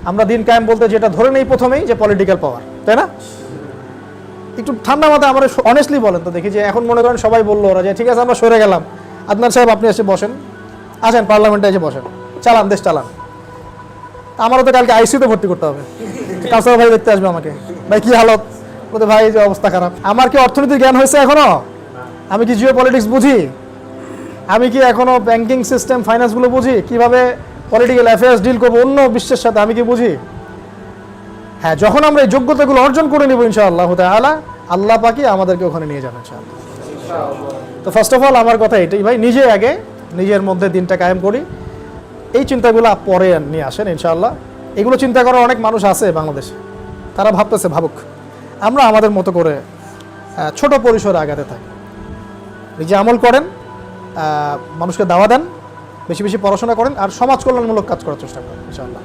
আমরা দিন কায়েম বলতে যেটা ধরে নেই প্রথমেই যে পলিটিক্যাল পাওয়ার, তাই না? একটু ঠান্ডা মাথায় আমরা অনেস্টলি বলেন তো দেখি, যে এখন মনে করেন সবাই বললো ওরা যে ঠিক আছে আমরা সরে গেলাম, আদনান সাহেব আপনি এসে বসেন, আসেন পার্লামেন্টে এসে বসেন, চালান দেশ চালান। আমারও তো কালকে আইসিইউতে ভর্তি করতে হবে, কাউসার ভাই দেখতে আসবে আমাকে, ভাই কি হালত, বলতে ভাই যে অবস্থা খারাপ। আমার কি অর্থনীতির জ্ঞান হয়েছে এখনো? আমি কি জিও পলিটিক্স বুঝি? আমি কি এখনো ব্যাংকিং সিস্টেম ফাইন্যান্সগুলো বুঝি? কিভাবে পলিটিক্যাল অ্যাফেয়ার্স ডিল করবো অন্য বিশ্বের সাথে আমি কি বুঝি? হ্যাঁ, যখন আমরা এই যোগ্যতাগুলো অর্জন করে নিব ইনশাআল্লাহ তাআলা, আল্লাহ পাকই আমাদেরকে ওখানে নিয়ে যাবেন ইনশাআল্লাহ। তো ফার্স্ট অফ অল আমার কথা এটাই ভাই, নিজে আগে নিজের মধ্যে দিনটা কায়েম করি, এই চিন্তাগুলো পরে নিয়ে আসেন ইনশাআল্লাহ। এগুলো চিন্তা করার অনেক মানুষ আছে বাংলাদেশে, তারা ভাবতেছে ভাবুক, আমরা আমাদের মতো করে ছোট পরিসরে আগাতে থাকি। নিজে আমল করেন, মানুষকে দাওয়া দেন, বেশি বেশি পড়াশোনা করেন, আর সমাজ কল্যাণমূলক কাজ করার চেষ্টা করেন ইনশাআল্লাহ।